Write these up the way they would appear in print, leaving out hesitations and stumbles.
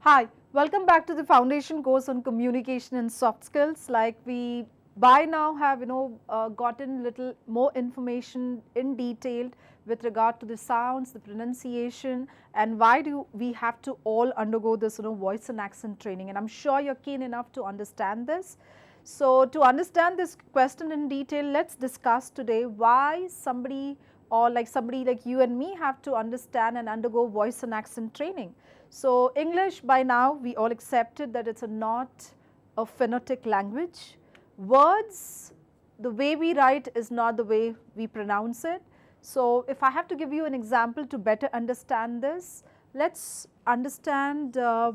Hi, welcome back to the foundation course on communication and soft skills. Like we by now have gotten little more information in detail with regard to the sounds, the pronunciation, and why do we have to all undergo this voice and accent training. And I'm sure you're keen enough to understand this. So to understand this question in detail, let's discuss today why somebody like you and me have to understand and undergo voice and accent training. So English, by now we all accepted that it's not a phonetic language. Words, the way we write is not the way we pronounce it. So if I have to give you an example to better understand this, let's understand the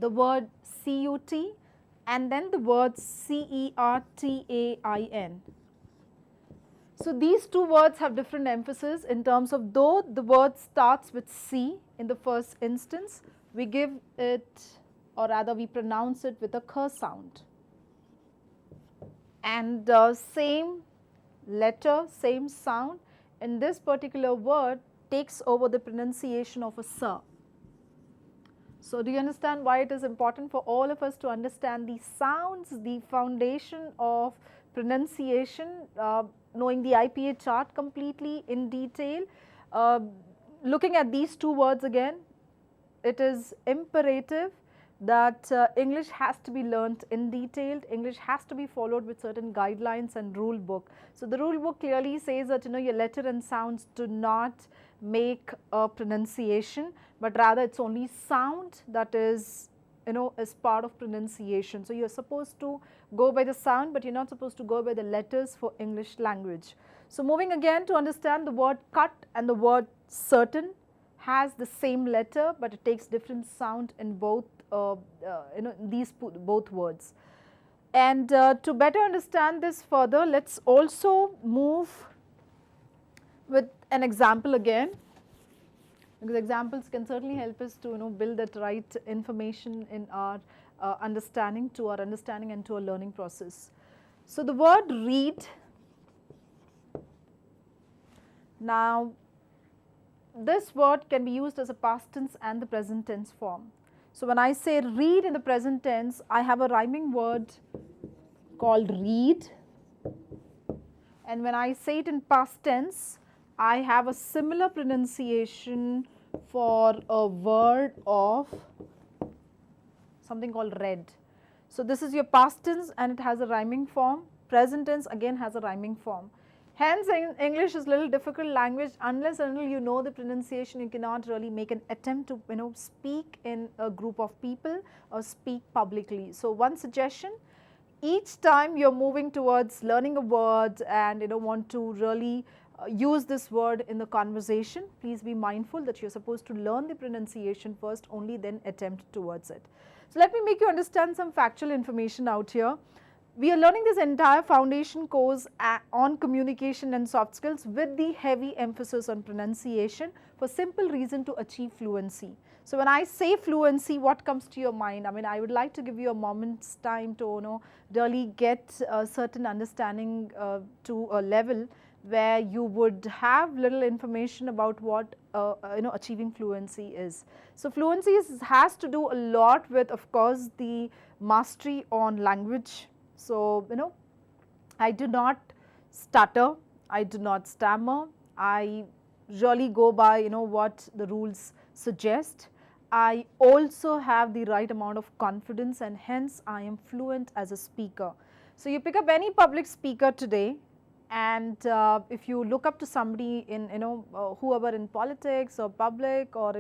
word CUT and then the word CERTAIN. So these two words have different emphasis in terms of, though the word starts with C in the first instance, we give it, or rather we pronounce it with a k sound. And same letter, same sound in this particular word takes over the pronunciation of a s. So do you understand why it is important for all of us to understand the sounds, the foundation of pronunciation, knowing the IPA chart completely in detail. Looking at these two words again, it is imperative that English has to be learnt in detail. English has to be followed with certain guidelines and rule book. So the rule book clearly says that your letter and sounds do not make a pronunciation, but rather it's only sound that is is part of pronunciation. So you're supposed to go by the sound, but you're not supposed to go by the letters for English language. So moving again to understand the word cut and the word certain has the same letter, but it takes different sound in both these both words. And to better understand this further, let's also move with an example again, because examples can certainly help us to build that right information in our understanding and to our learning process. So the word read, now this word can be used as a past tense and the present tense form. So when I say read in the present tense, I have a rhyming word called read, and when I say it in past tense, I have a similar pronunciation for a word of something called read. So this is your past tense and it has a rhyming form. Present tense again has a rhyming form. Hence English is a little difficult language. Unless and until you know the pronunciation, you cannot really make an attempt to speak in a group of people or speak publicly. So one suggestion, each time you're moving towards learning a word and want to really use this word in the conversation, please be mindful that you're supposed to learn the pronunciation first, only then attempt towards it. So let me make you understand some factual information out here. We are learning this entire foundation course on communication and soft skills with the heavy emphasis on pronunciation for simple reason to achieve fluency. So when I say fluency, what comes to your mind? I mean, I would like to give you a moment's time to really get a certain understanding to a level where you would have little information about what achieving fluency is. So fluency has to do a lot with, of course, the mastery on language. So I do not stutter, I do not stammer, I really go by what the rules suggest. I also have the right amount of confidence, and hence I am fluent as a speaker. So you pick up any public speaker today, and if you look up to somebody in whoever in politics or public or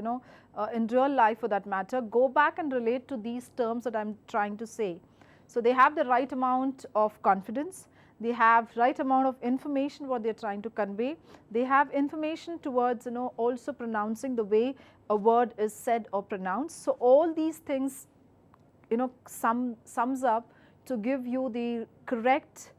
in real life for that matter, go back and relate to these terms that I'm trying to say. So they have the right amount of confidence, they have right amount of information what they're trying to convey, they have information towards also pronouncing the way a word is said or pronounced. So all these things sums up to give you the correct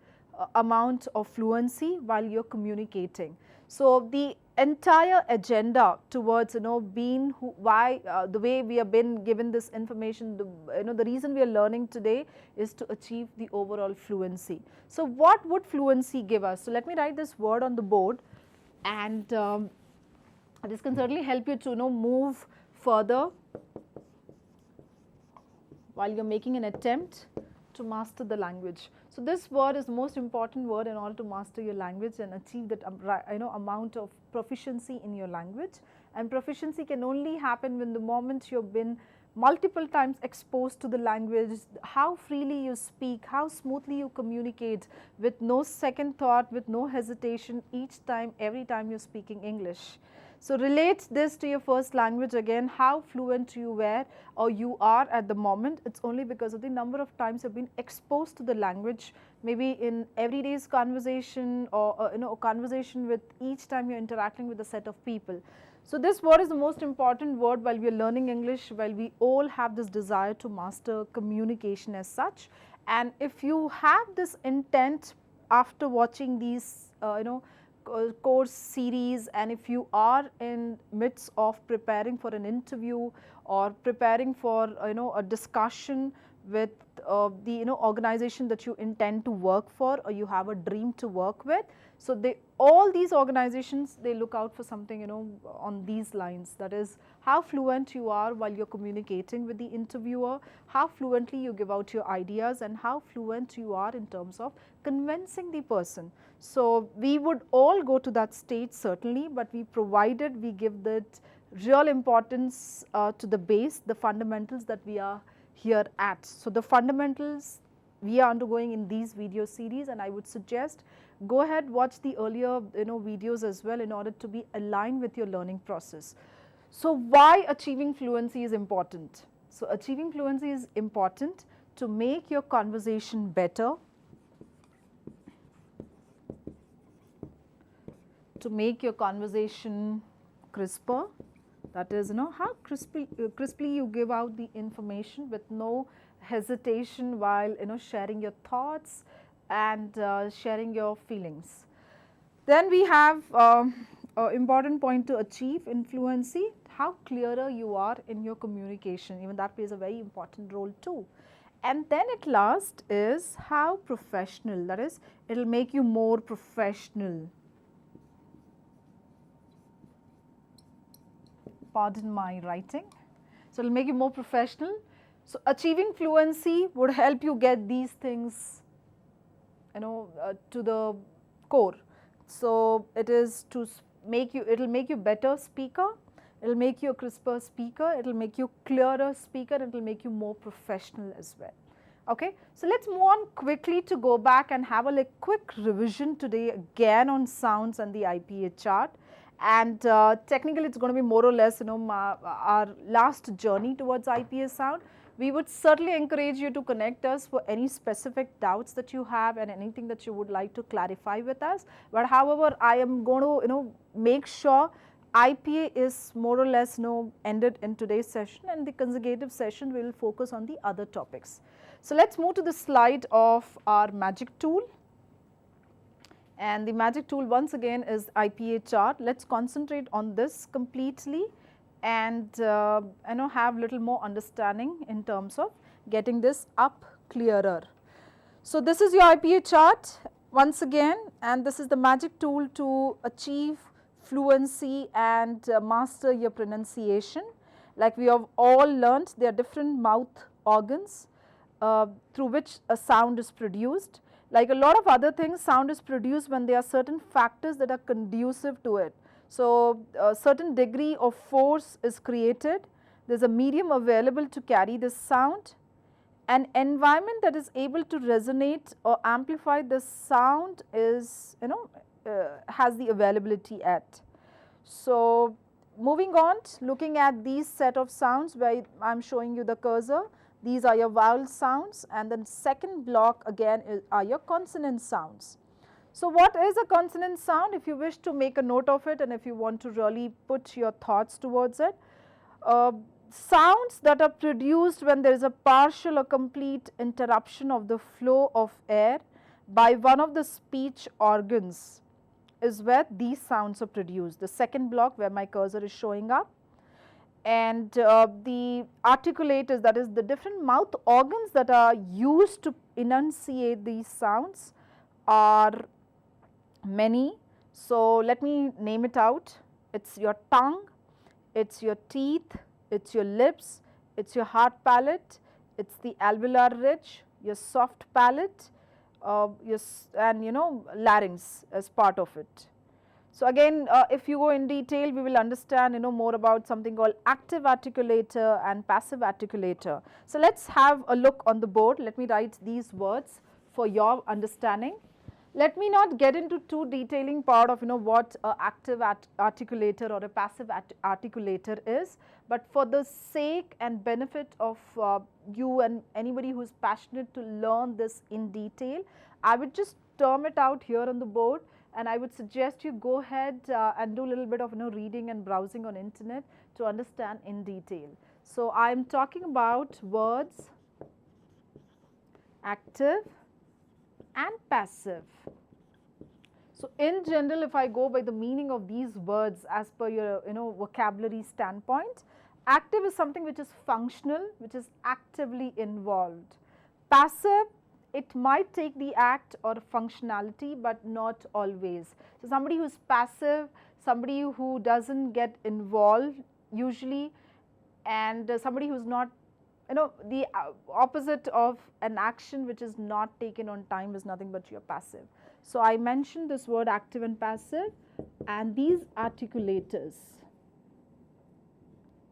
amount of fluency while you're communicating. So the entire agenda towards being the way we have been given this information, the reason we are learning today is to achieve the overall fluency. So what would fluency give us? So let me write this word on the board, and this can certainly help you to move further while you're making an attempt to master the language. So this word is the most important word in order to master your language and achieve that amount of proficiency in your language. And proficiency can only happen when the moment you've been multiple times exposed to the language, how freely you speak, how smoothly you communicate with no second thought, with no hesitation each time, every time you're speaking English. So relate this to your first language again, how fluent you were or you are at the moment. It's only because of the number of times you've been exposed to the language, maybe in everyday's conversation or a conversation with each time you're interacting with a set of people. So this word is the most important word while we are learning English, while we all have this desire to master communication as such. And if you have this intent after watching these course series, and if you are in midst of preparing for an interview or preparing for a discussion with the organization that you intend to work for, or you have a dream to work with, so all these organizations, they look out for something on these lines, that is how fluent you are while you're communicating with the interviewer, how fluently you give out your ideas, and how fluent you are in terms of convincing the person. So we would all go to that stage certainly, but we give that real importance to the base, the fundamentals that we are here at. So the fundamentals we are undergoing in these video series, and I would suggest go ahead, watch the earlier videos as well in order to be aligned with your learning process. So why achieving fluency is important? So achieving fluency is important to make your conversation better, to make your conversation crisper, that is how crisply you give out the information with no hesitation while sharing your thoughts and sharing your feelings. Then we have an important point to achieve in fluency, how clearer you are in your communication, even that plays a very important role too. And then at last is how professional, that is it will make you more professional. Pardon my writing. So it will make you more professional. So achieving fluency would help you get these things to the core. So it is to make you, it will make you better speaker, it will make you a crisper speaker, it will make you clearer speaker, it will make you more professional as well. Okay, so let's move on quickly to go back and have a quick revision today again on sounds and the IPA chart. And technically it's going to be more or less our last journey towards IPA sound. We would certainly encourage you to connect us for any specific doubts that you have and anything that you would like to clarify with us. But however, I am going to make sure IPA is more or less ended in today's session, and the consecutive session we will focus on the other topics. So let's move to the slide of our magic tool. And the magic tool once again is IPA chart. Let's concentrate on this completely and have little more understanding in terms of getting this up clearer. So this is your IPA chart once again, and this is the magic tool to achieve fluency and master your pronunciation. Like we have all learnt, there are different mouth organs through which a sound is produced. Like a lot of other things, sound is produced when there are certain factors that are conducive to it. So a certain degree of force is created, there is a medium available to carry this sound, an environment that is able to resonate or amplify the sound is has the availability at. So moving on, looking at these set of sounds where I am showing you the cursor, these are your vowel sounds, and then second block again are your consonant sounds. So what is a consonant sound? If you wish to make a note of it and if you want to really put your thoughts towards it, sounds that are produced when there is a partial or complete interruption of the flow of air by one of the speech organs is where these sounds are produced. The second block where my cursor is showing up. And the articulators, that is the different mouth organs that are used to enunciate these sounds are many. So let me name it out. It's your tongue, it's your teeth, it's your lips, it's your hard palate, it's the alveolar ridge, your soft palate, and larynx as part of it. So again, if you go in detail, we will understand more about something called active articulator and passive articulator. So let's have a look on the board. Let me write these words for your understanding. Let me not get into too detailing part of what a active articulator or a passive articulator is, but for the sake and benefit of you and anybody who is passionate to learn this in detail, I would just term it out here on the board, and I would suggest you go ahead and do a little bit of reading and browsing on internet to understand in detail. So I am talking about words active and passive. So in general, if I go by the meaning of these words as per your vocabulary standpoint, active is something which is functional, which is actively involved. Passive, it might take the act or functionality, but not always. So somebody who is passive, somebody who doesn't get involved usually, and somebody who is not, the opposite of an action which is not taken on time is nothing but your passive. So I mentioned this word active and passive, and these articulators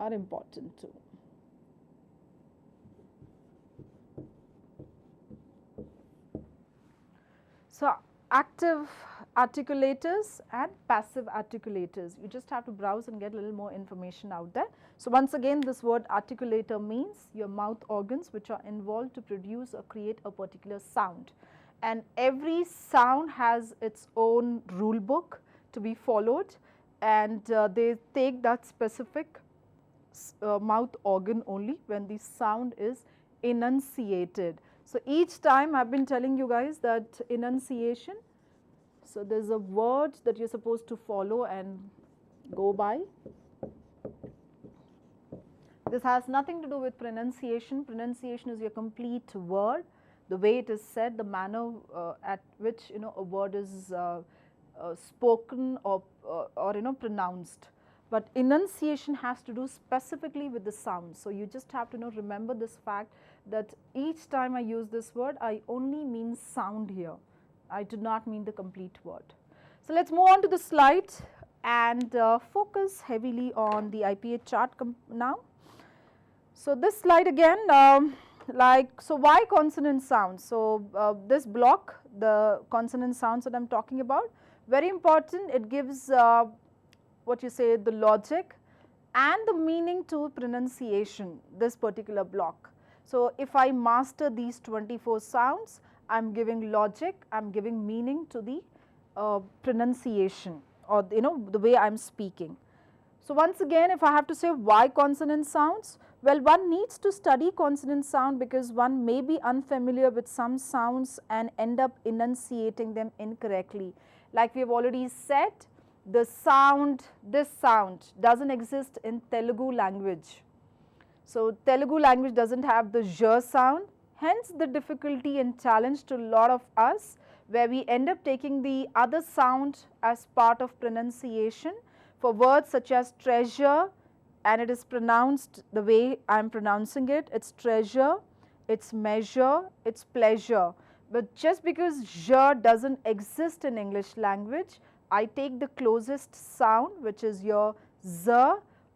are important too. So active articulators and passive articulators, you just have to browse and get a little more information out there. So once again, this word articulator means your mouth organs which are involved to produce or create a particular sound, and every sound has its own rule book to be followed, and they take that specific mouth organ only when the sound is enunciated. So each time I have been telling you guys that enunciation, so there is a word that you are supposed to follow and go by. This has nothing to do with pronunciation. Pronunciation is your complete word, the way it is said, the manner at which a word is spoken or pronounced. But enunciation has to do specifically with the sound. So you just have to remember this fact that each time I use this word, I only mean sound here. I do not mean the complete word. So let's move on to the slide and focus heavily on the IPA chart now. So this slide again, so why consonant sounds? So this block, the consonant sounds that I am talking about, very important. It gives what you say, the logic and the meaning to pronunciation, this particular block. So if I master these 24 sounds, I am giving logic, I am giving meaning to the pronunciation, or the way I am speaking. So once again, if I have to say why consonant sounds, well, one needs to study consonant sound because one may be unfamiliar with some sounds and end up enunciating them incorrectly. Like we have already said, this sound doesn't exist in Telugu language. So Telugu language doesn't have the j sound, hence the difficulty and challenge to a lot of us, where we end up taking the other sound as part of pronunciation for words such as treasure, and it is pronounced the way I am pronouncing it. It's treasure, it's measure, it's pleasure. But just because j doesn't exist in English language, I take the closest sound, which is your z,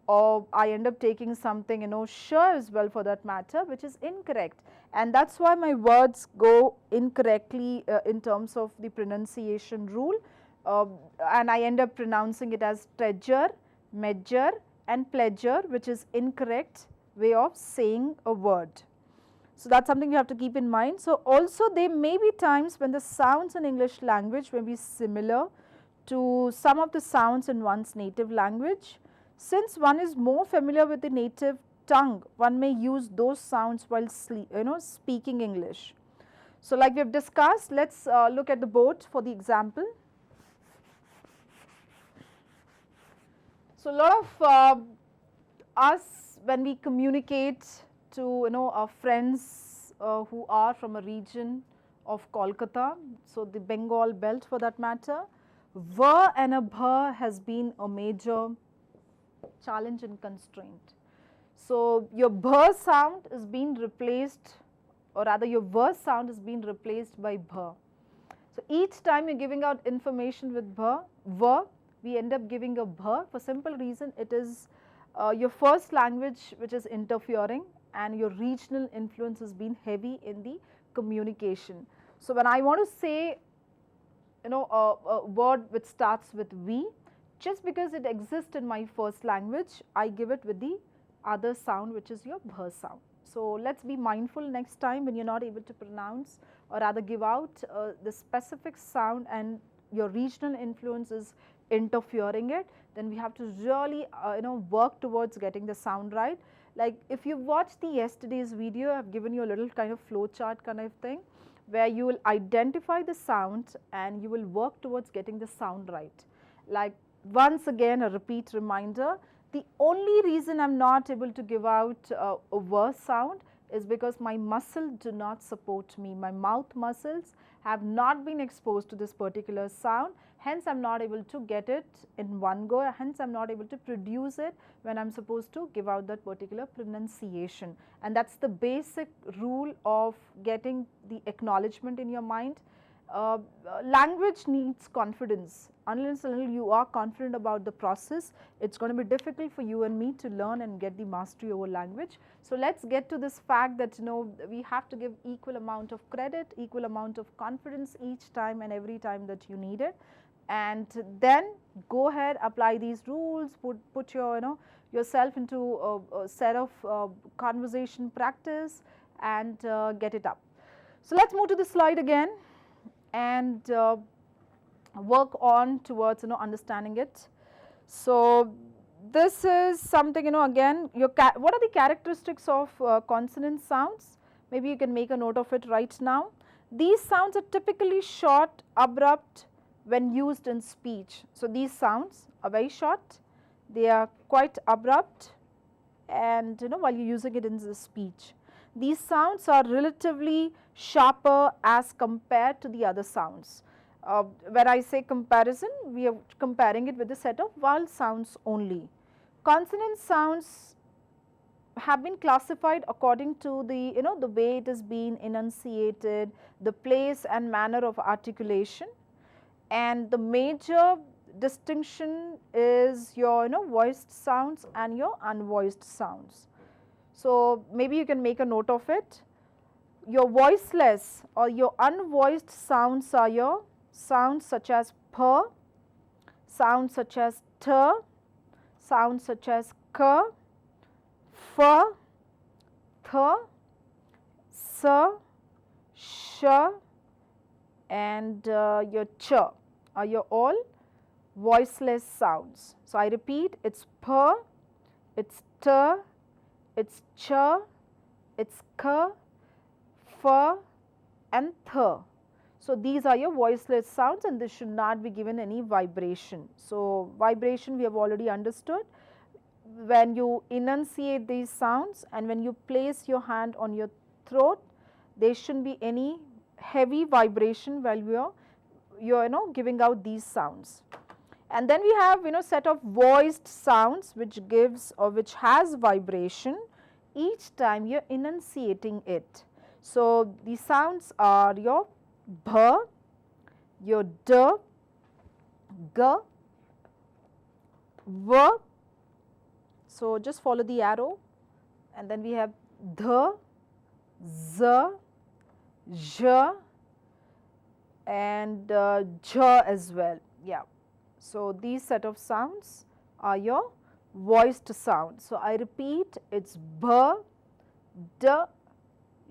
or I end up taking something sh as well for that matter, which is incorrect. And that's why my words go incorrectly in terms of the pronunciation rule, and I end up pronouncing it as treasure, measure and pleasure, which is incorrect way of saying a word. So that's something you have to keep in mind. So also there may be times when the sounds in English language may be similar to some of the sounds in one's native language. Since one is more familiar with the native tongue, one may use those sounds while speaking English. So like we have discussed, let's look at the board for the example. So a lot of us, when we communicate to our friends who are from a region of Kolkata, so the Bengal belt for that matter, v and a bh has been a major challenge and constraint. So your bh sound is being replaced, or rather your v sound is being replaced by bh. So each time you're giving out information with bh, v, we end up giving a bh for simple reason it is your first language which is interfering, and your regional influence has been heavy in the communication. So when I want to say a word which starts with V, just because it exists in my first language, I give it with the other sound which is your bh sound. So let's be mindful next time when you're not able to pronounce or rather give out the specific sound and your regional influence is interfering it, then we have to really work towards getting the sound right. Like if you watched the yesterday's video, I've given you a little kind of flow chart kind of thing where you will identify the sound and you will work towards getting the sound right. Like once again a repeat reminder, the only reason I'm not able to give out a v sound is because my muscles do not support me. My mouth muscles have not been exposed to this particular sound, hence I am not able to get it in one go, hence I am not able to produce it when I am supposed to give out that particular pronunciation. And that is the basic rule of getting the acknowledgement in your mind. Language needs confidence. Unless you are confident about the process, it is going to be difficult for you and me to learn and get the mastery over language. So let's get to this fact that we have to give equal amount of credit, equal amount of confidence each time and every time that you need it, and then go ahead, apply these rules, put your yourself into a set of conversation practice and get it up. So let's move to the slide again and work on towards understanding it. So this is something again what are the characteristics of consonant sounds? Maybe you can make a note of it right now. These sounds are typically short, abrupt when used in speech. So these sounds are very short, they are quite abrupt, and while you're using it in the speech. These sounds are relatively sharper as compared to the other sounds. When I say comparison, we are comparing it with the set of vowel sounds only. Consonant sounds have been classified according to the the way it is being enunciated, the place and manner of articulation, and the major distinction is your voiced sounds and your unvoiced sounds. So maybe you can make a note of it. Your voiceless or your unvoiced sounds are your sounds such as p, sounds such as t, sounds such as k, f, th, s, sh, and your ch are your all voiceless sounds. So I repeat, it's p, it's t, it's ch, it's k, f, and th. So these are your voiceless sounds and this should not be given any vibration. So vibration we have already understood. When you enunciate these sounds and when you place your hand on your throat, there shouldn't be any heavy vibration while you're giving out these sounds. And then we have set of voiced sounds which gives or which has vibration each time you're enunciating it. So these sounds are your bh, your d, g, v. So just follow the arrow, and then we have dh, z, zh, and jh as well. Yeah. So these set of sounds are your voiced sounds. So I repeat, it's bh, d,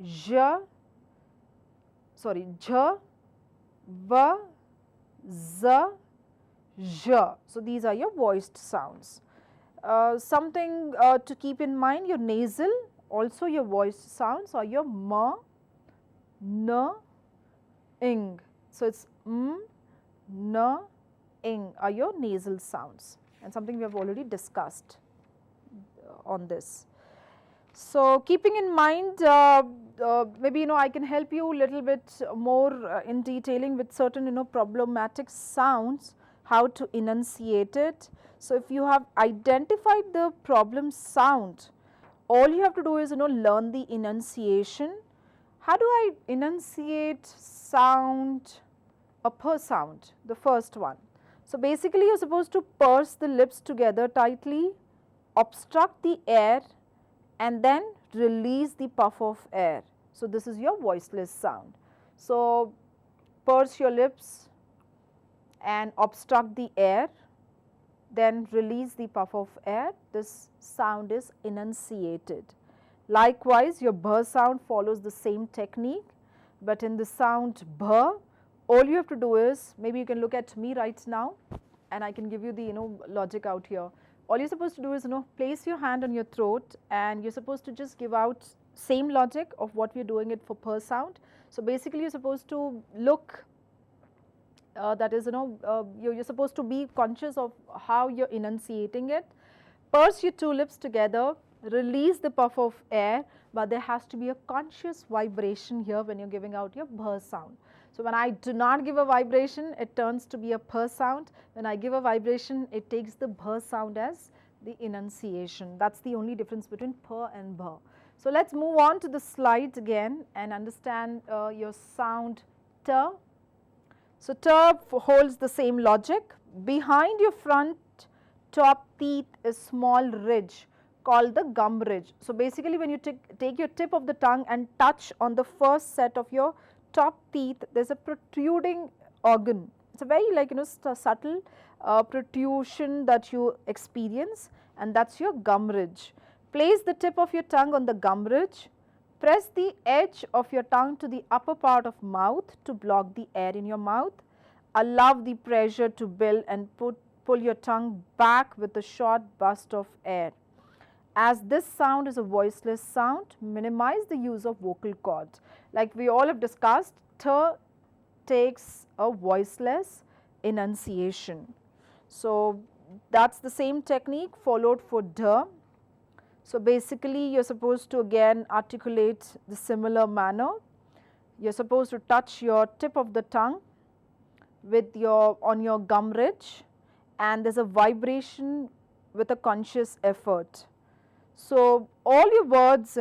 zh, sorry, jh, v, z, zh. So these are your voiced sounds. Something to keep in mind, your nasal, also your voiced sounds are your m, n, ing. So it's m, n, ing are your nasal sounds, and something we have already discussed on this. So keeping in mind, maybe I can help you a little bit more in detailing with certain problematic sounds, how to enunciate it. So if you have identified the problem sound, all you have to do is, learn the enunciation. How do I enunciate sound, a per sound, the first one? So basically you're supposed to purse the lips together tightly, obstruct the air, and then release the puff of air. So this is your voiceless sound. So purse your lips and obstruct the air, then release the puff of air. This sound is enunciated. Likewise, your bh sound follows the same technique, but in the sound bh, all you have to do is, maybe you can look at me right now and I can give you the logic out here. All you're supposed to do is place your hand on your throat, and you're supposed to just give out same logic of what we're doing it for per sound. So basically you're supposed to look, that is you're supposed to be conscious of how you're enunciating it. Purse your two lips together, release the puff of air, but there has to be a conscious vibration here when you're giving out your bh sound. So when I do not give a vibration, it turns to be a per sound. When I give a vibration, it takes the bh sound as the enunciation. That's the only difference between per and bh. So let's move on to the slide again and understand your sound t. So t holds the same logic. Behind your front top teeth is small ridge called the gum ridge. So basically when you take your tip of the tongue and touch on the first set of your top teeth, there's a protruding organ. It's a very subtle protrusion that you experience, and that's your gum ridge. Place the tip of your tongue on the gum ridge. Press the edge of your tongue to the upper part of mouth to block the air in your mouth. Allow the pressure to build and pull your tongue back with a short burst of air. As this sound is a voiceless sound, minimize the use of vocal cords. Like we all have discussed, t takes a voiceless enunciation. So that's the same technique followed for d. So basically you're supposed to again articulate the similar manner. You're supposed to touch your tip of the tongue with on your gum ridge, and there's a vibration with a conscious effort. So all your words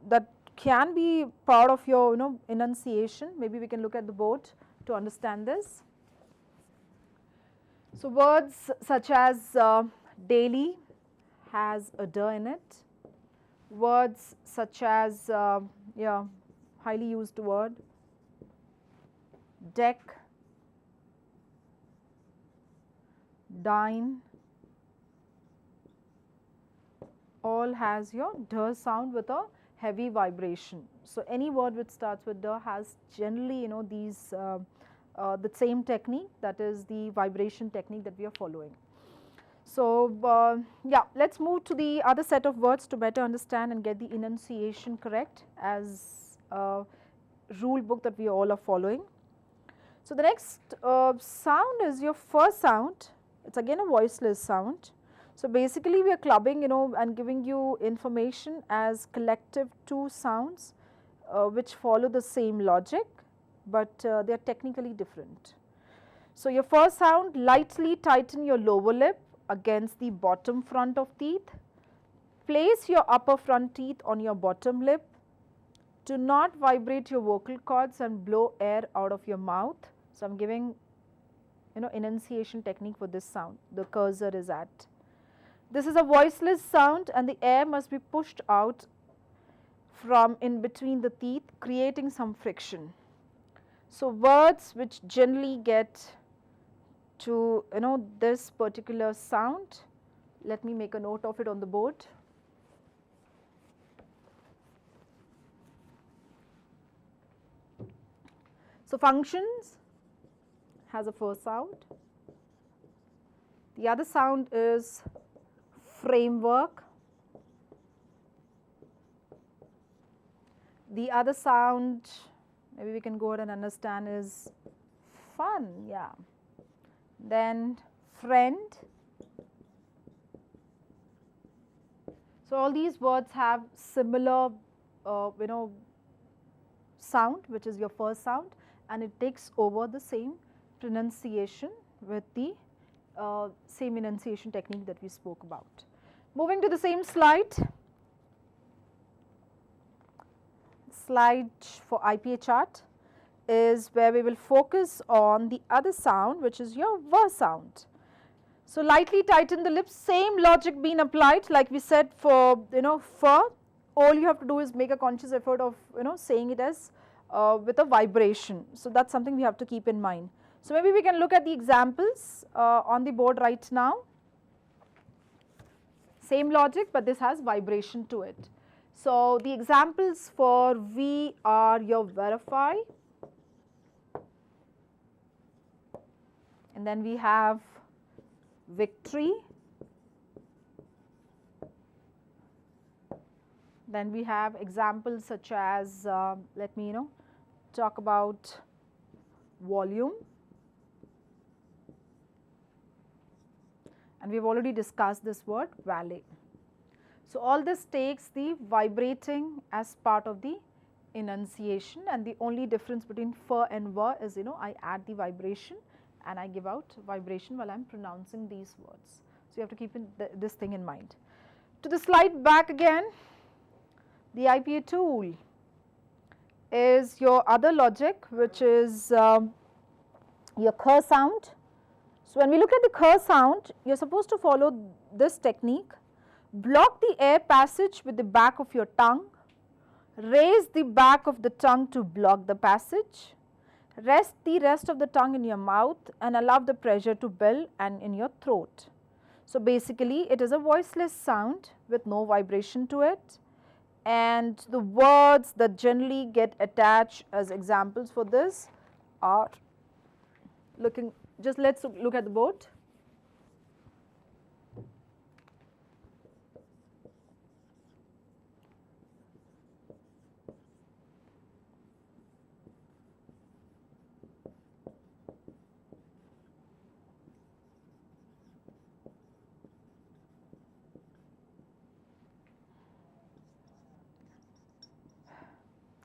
that can be part of your enunciation. Maybe we can look at the board to understand this. So words such as daily has a d in it. Words such as highly used word, deck, dine, all has your d sound with a heavy vibration. So any word which starts with d has generally these the same technique, that is the vibration technique that we are following. So yeah, let's move to the other set of words to better understand and get the enunciation correct as a rule book that we all are following. So the next sound is your first sound. It's again a voiceless sound. So basically we are clubbing and giving you information as collective two sounds which follow the same logic, but they are technically different. So your first sound, lightly tighten your lower lip against the bottom front of teeth. Place your upper front teeth on your bottom lip. Do not vibrate your vocal cords and blow air out of your mouth. So I'm giving enunciation technique for this sound. The cursor is at. This is a voiceless sound, and the air must be pushed out from in between the teeth, creating some friction. So words which generally get to this particular sound, let me make a note of it on the board. So functions has a first sound. The other sound is framework. The other sound, maybe we can go ahead and understand, is fun, yeah. Then friend. So all these words have similar sound, which is your first sound, and it takes over the same pronunciation with the same enunciation technique that we spoke about. Moving to the same slide. slide for IPA chart is where we will focus on the other sound, which is your V sound. So lightly tighten the lips, same logic being applied like we said for fur. All you have to do is make a conscious effort of saying it as with a vibration. So that's something we have to keep in mind. So maybe we can look at the examples on the board right now. Same logic, but this has vibration to it. So the examples for V are your verify, and then we have victory, then we have examples such as let me talk about volume, and we have already discussed this word valet. So all this takes the vibrating as part of the enunciation, and the only difference between fur and ver is I add the vibration and I give out vibration while I am pronouncing these words. So you have to keep this thing in mind. To the slide back again, the IPA tool is your other logic, which is your K sound. So when we look at the K sound, you are supposed to follow this technique. Block the air passage with the back of your tongue, raise the back of the tongue to block the passage, rest the rest of the tongue in your mouth and allow the pressure to build and in your throat. So basically it is a voiceless sound with no vibration to it, and the words that generally get attached as examples for this are let's look at the board.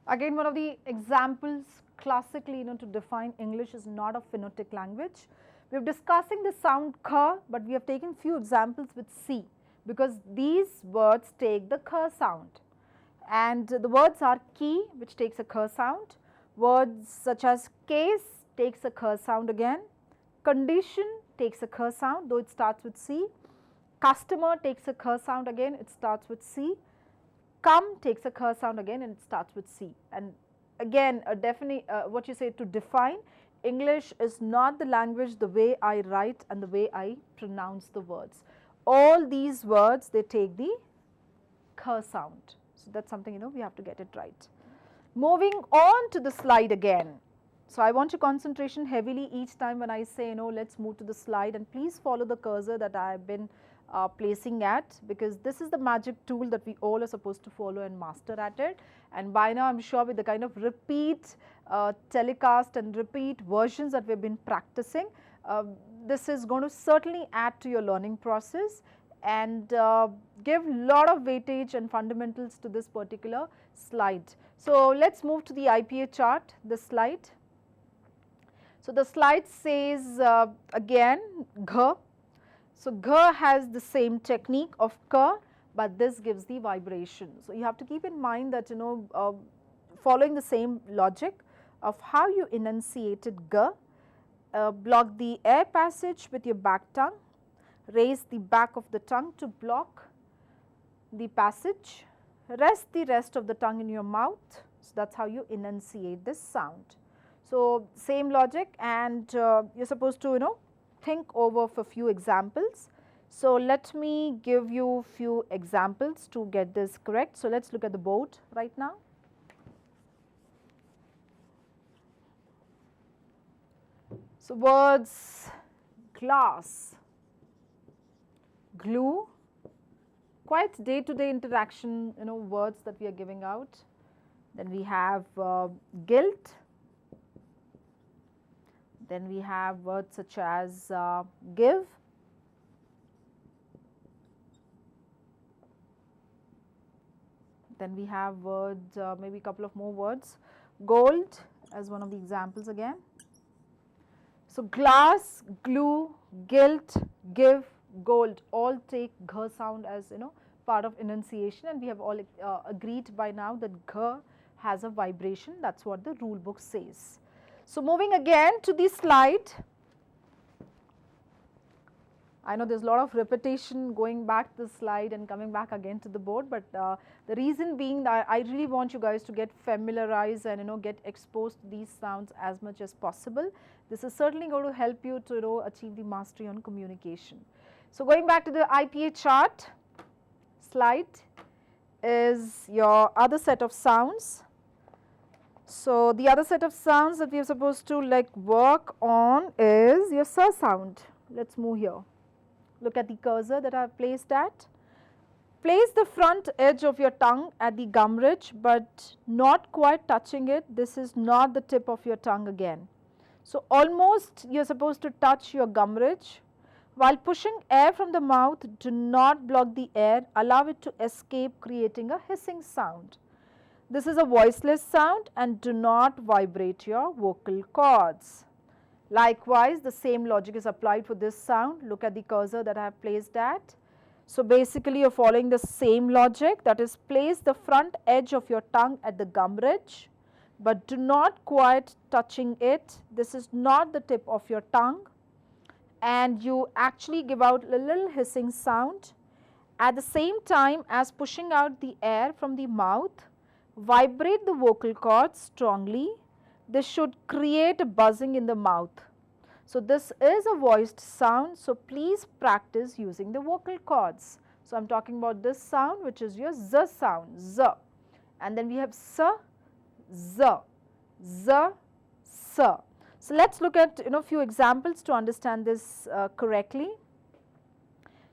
Again, one of the examples classically to define English is not a phonetic language. We are discussing the sound K, but we have taken few examples with C because these words take the K sound, and the words are key, which takes a K sound. Words such as case takes a K sound again. Condition takes a K sound, though it starts with C. Customer takes a K sound again, it starts with C. Come takes a K sound again and it starts with C. And again, to define, English is not the language the way I write and the way I pronounce the words. All these words, they take the K sound. So that's something we have to get it right. Moving on to the slide again. So I want your concentration heavily each time when I say let's move to the slide, and please follow the cursor that I have been placing at, because this is the magic tool that we all are supposed to follow and master at it. And by now I am sure with the kind of repeat telecast and repeat versions that we have been practicing, this is going to certainly add to your learning process and give lot of weightage and fundamentals to this particular slide. So let's move to the IPA chart, this slide. So the slide says again G. So G has the same technique of K, but this gives the vibration. So you have to keep in mind that following the same logic of how you enunciated G, block the air passage with your back tongue, raise the back of the tongue to block the passage, rest the rest of the tongue in your mouth. So that's how you enunciate this sound. So same logic, and you're supposed to think over for few examples. So let me give you few examples to get this correct. So let's look at the board right now. So words glass, glue, quite day-to-day interaction words that we are giving out. Then we have guilt. Then we have words such as give, then we have words, maybe a couple of more words, gold as one of the examples again. So glass, glue, guilt, give, gold all take G sound as part of enunciation, and we have all agreed by now that G has a vibration. That's what the rule book says. So moving again to the slide. I know there's a lot of repetition going back to the slide and coming back again to the board, but the reason being that I really want you guys to get familiarized and get exposed to these sounds as much as possible. This is certainly going to help you to achieve the mastery on communication. So going back to the IPA chart slide is your other set of sounds. So the other set of sounds that we are supposed to work on is your S sound. Let's move here. Look at the cursor that I have placed at. Place the front edge of your tongue at the gum ridge, but not quite touching it. This is not the tip of your tongue again. So almost you are supposed to touch your gum ridge. While pushing air from the mouth, do not block the air. Allow it to escape, creating a hissing sound. This is a voiceless sound and do not vibrate your vocal cords. Likewise, the same logic is applied for this sound. Look at the cursor that I have placed at. So basically you are following the same logic, that is, place the front edge of your tongue at the gum ridge, but do not quite touching it. This is not the tip of your tongue, and you actually give out a little hissing sound. At the same time as pushing out the air from the mouth, vibrate the vocal cords strongly. This should create a buzzing in the mouth. So this is a voiced sound, so please practice using the vocal cords. So I am talking about this sound, which is your Z sound, Z. And then we have S, Z, Z, S. So let's look at few examples to understand this correctly.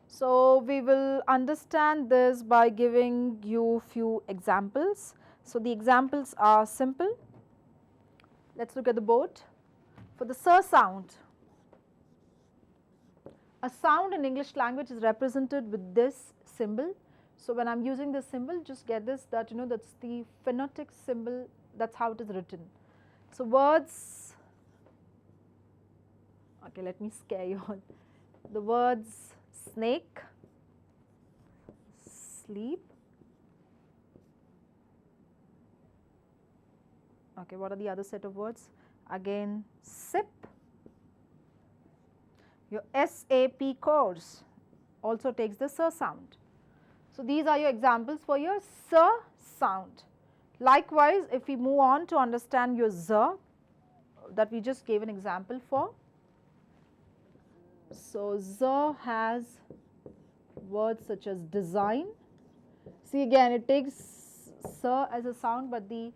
So we will understand this by giving you few examples. So the examples are simple. Let's look at the board. For the S sound, a sound in English language is represented with this symbol. So when I am using this symbol, just get this, that that's the phonetic symbol, that's how it is written. So words, okay, let me scare you all. The words snake, sleep. Okay, what are the other set of words? Again, sip. Your SAP course also takes the S sound. So these are your examples for your S sound. Likewise, if we move on to understand your Z that we just gave an example for. So Z has words such as design. See, again it takes S as a sound, but the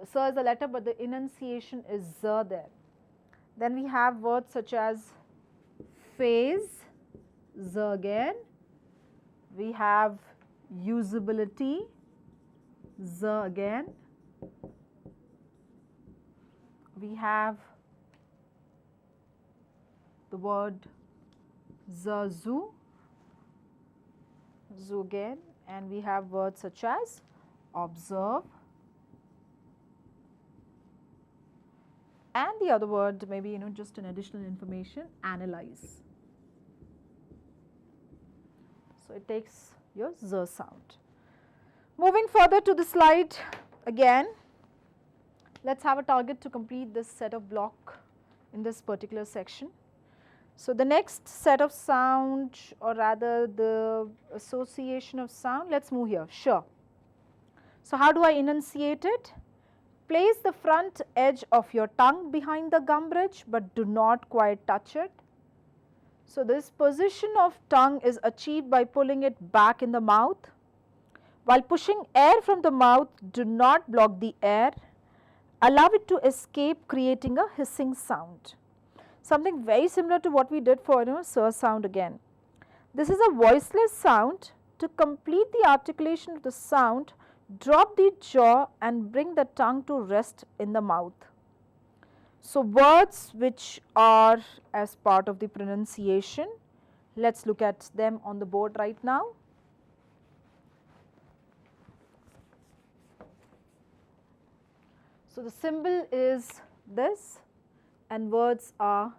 S is a letter, but the enunciation is Z there. Then we have words such as phase, Z again. We have usability, Z again. We have the word zoo, zoo again, and we have words such as observe, and the other word maybe just an additional information, analyze. So it takes your Z sound. Moving further to the slide again, let's have a target to complete this set of block in this particular section. So the next set of sound, or rather the association of sound, let's move here, sure. So how do I enunciate it? Place the front edge of your tongue behind the gum ridge, but do not quite touch it. So this position of tongue is achieved by pulling it back in the mouth. While pushing air from the mouth, do not block the air. Allow it to escape, creating a hissing sound. Something very similar to what we did for S sound again. This is a voiceless sound. To complete the articulation of the sound, drop the jaw and bring the tongue to rest in the mouth. So words which are as part of the pronunciation, let's look at them on the board right now. So the symbol is this, and words are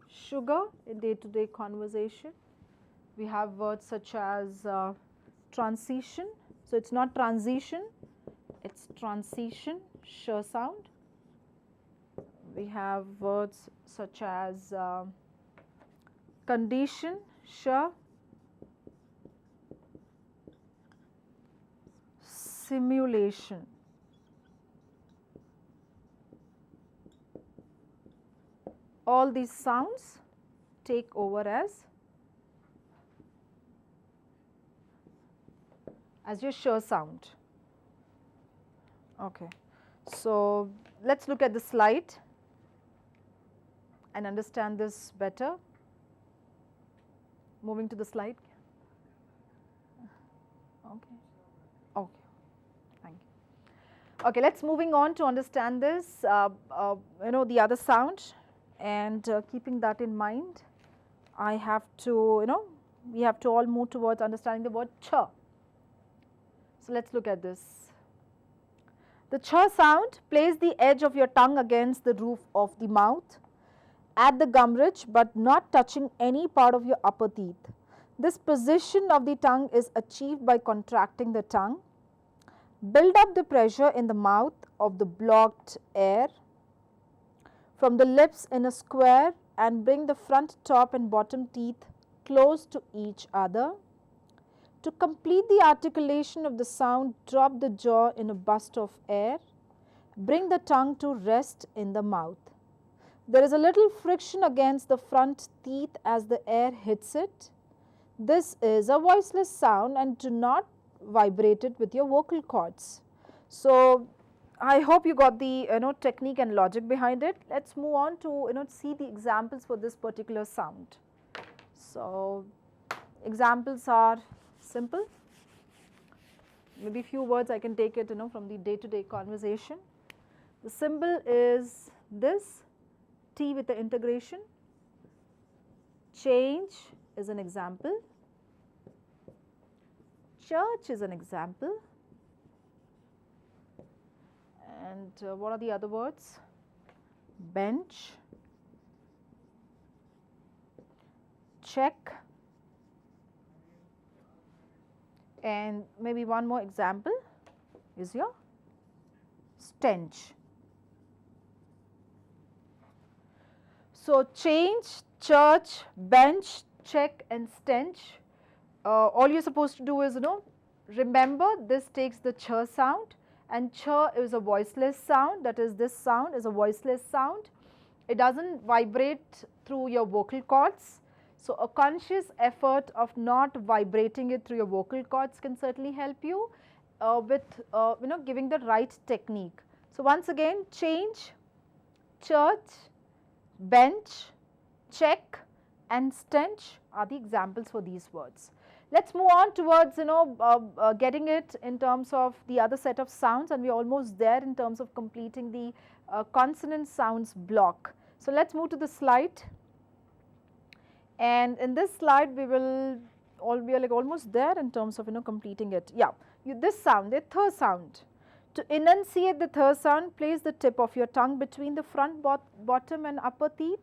sugar in day-to-day conversation. We have words such as transition. So it's not transition, its transition, sh sound. We have words such as condition, sh, simulation. All these sounds take over as your sh sound. Okay. So, let us look at the slide and understand this better. Moving to the slide. Okay. Okay. Thank you. Okay, let us moving on to understand this, the other sound, and keeping that in mind, I have to, we have to all move towards understanding the word ch. So, let us look at this. The ch sound, place the edge of your tongue against the roof of the mouth at the gum ridge, but not touching any part of your upper teeth. This position of the tongue is achieved by contracting the tongue. Build up the pressure in the mouth of the blocked air from the lips in a square and bring the front, top and bottom teeth close to each other. To complete the articulation of the sound, drop the jaw in a burst of air. Bring the tongue to rest in the mouth. There is a little friction against the front teeth as the air hits it. This is a voiceless sound and do not vibrate it with your vocal cords. So, I hope you got the technique and logic behind it. Let us move on to see the examples for this particular sound. So, examples are simple. Maybe few words I can take it from the day-to-day conversation. The symbol is this, T with the integration. Change is an example. Church is an example. And what are the other words? Bench, check, and maybe one more example is your stench. So, change, church, bench, check and stench. All you are supposed to do is remember this takes the ch sound, and ch is a voiceless sound, that is this sound is a voiceless sound. It does not vibrate through your vocal cords. So, a conscious effort of not vibrating it through your vocal cords can certainly help you with giving the right technique. So, once again, change, church, bench, check and stench are the examples for these words. Let us move on towards getting it in terms of the other set of sounds, and we are almost there in terms of completing the consonant sounds block. So, let us move to the slide, and in this slide we are like almost there in terms of completing it. Yeah, this sound, the th sound. To enunciate the th sound, place the tip of your tongue between the front, bottom and upper teeth.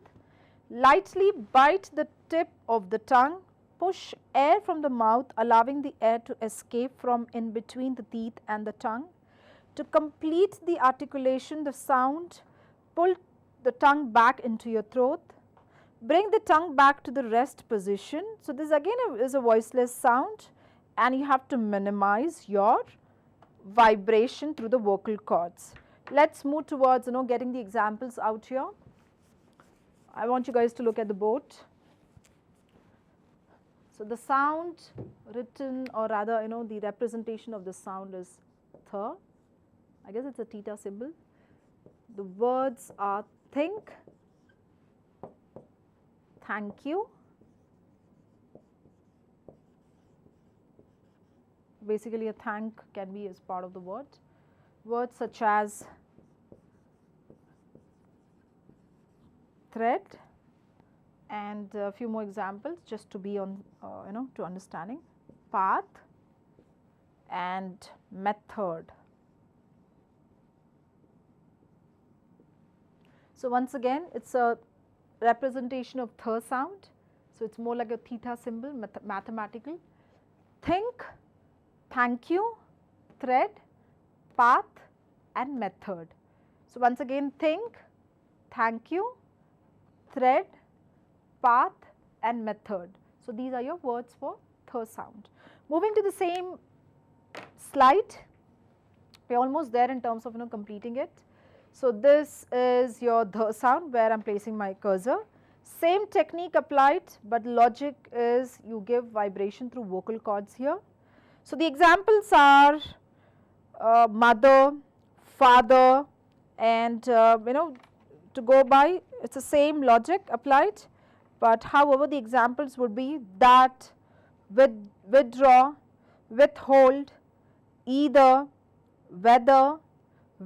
Lightly bite the tip of the tongue. Push air from the mouth, allowing the air to escape from in between the teeth and the tongue. To complete the articulation, the sound, pull the tongue back into your throat. Bring the tongue back to the rest position. So, this again is a voiceless sound, and you have to minimize your vibration through the vocal cords. Let us move towards getting the examples out here. I want you guys to look at the board. So, the sound written, or rather the representation of the sound is th. I guess it is a theta symbol. The words are think, thank you, basically a thank can be as part of the word. Words such as thread, and a few more examples just to be on to understanding, path and method. So, once again it is a representation of th sound. So, it is more like a theta symbol, mathematical. Think, thank you, thread, path and method. So once again, think, thank you, thread, path and method. So these are your words for th sound. Moving to the same slide, we are almost there in terms of completing it. So this is your th sound where I am placing my cursor. Same technique applied, but logic is you give vibration through vocal cords here. So the examples are mother, father, and to go by, it's the same logic applied, but however the examples would be that, withdraw, withhold, either, whether,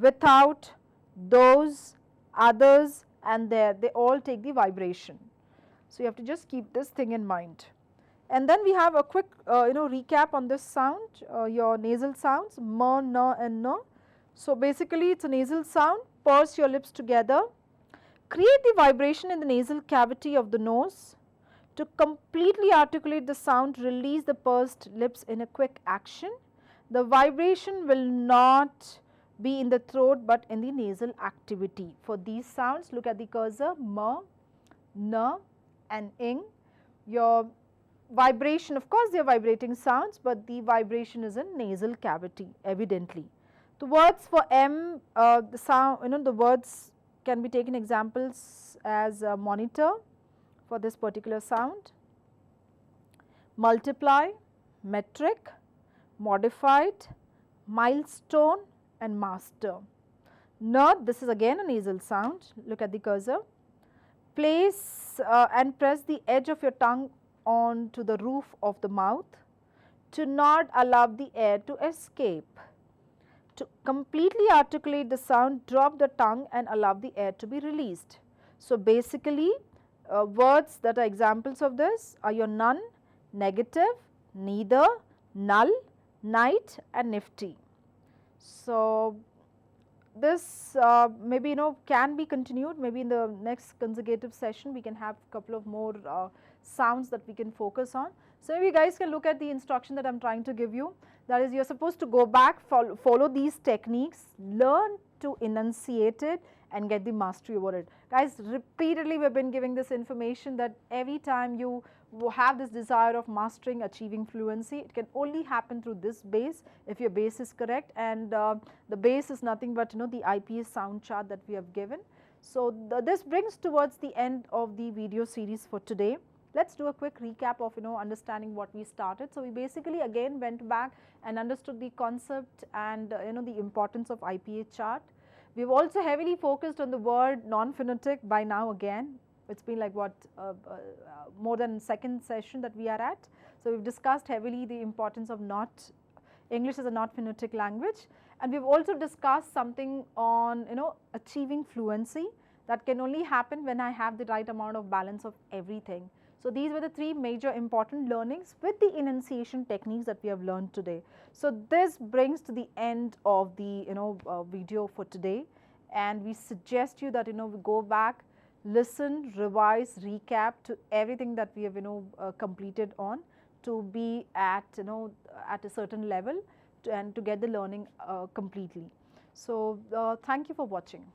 without, those, others, and there, they all take the vibration. So you have to just keep this thing in mind. And then we have a quick recap on this sound, your nasal sounds, m, n and n. So basically it's a nasal sound, purse your lips together, create the vibration in the nasal cavity of the nose. To completely articulate the sound, release the pursed lips in a quick action. The vibration will not be in the throat but in the nasal activity. For these sounds, look at the cursor, m, n and ing. Your vibration, of course they are vibrating sounds, but the vibration is in nasal cavity evidently. The words for m, the sound, the words can be taken examples as monitor for this particular sound, multiply, metric, modified, milestone and master. N, this is again a nasal sound, look at the cursor. Place and press the edge of your tongue onto the roof of the mouth to not allow the air to escape. To completely articulate the sound, drop the tongue and allow the air to be released. So basically words that are examples of this are your none, negative, neither, null, night and nifty. So this maybe can be continued, maybe in the next consecutive session we can have a couple of more sounds that we can focus on. So maybe you guys can look at the instruction that I am trying to give you, that is you are supposed to go back, follow these techniques, learn to enunciate it and get the mastery over it. Guys, repeatedly we have been giving this information that every time you have this desire of mastering, achieving fluency, it can only happen through this base if your base is correct, and the base is nothing but the IPS sound chart that we have given. So this brings towards the end of the video series for today. Let's do a quick recap of understanding what we started. So we basically again went back and understood the concept and the importance of IPA chart. We've also heavily focused on the word non-phonetic by now again. It's been like what more than second session that we are at. So we've discussed heavily the importance of English as a not phonetic language, and we've also discussed something on achieving fluency that can only happen when I have the right amount of balance of everything. So these were the three major important learnings with the enunciation techniques that we have learned today. So this brings to the end of the video for today, and we suggest you that we go back, listen, revise, recap to everything that we have completed on, to be at at a certain level and to get the learning completely. So thank you for watching.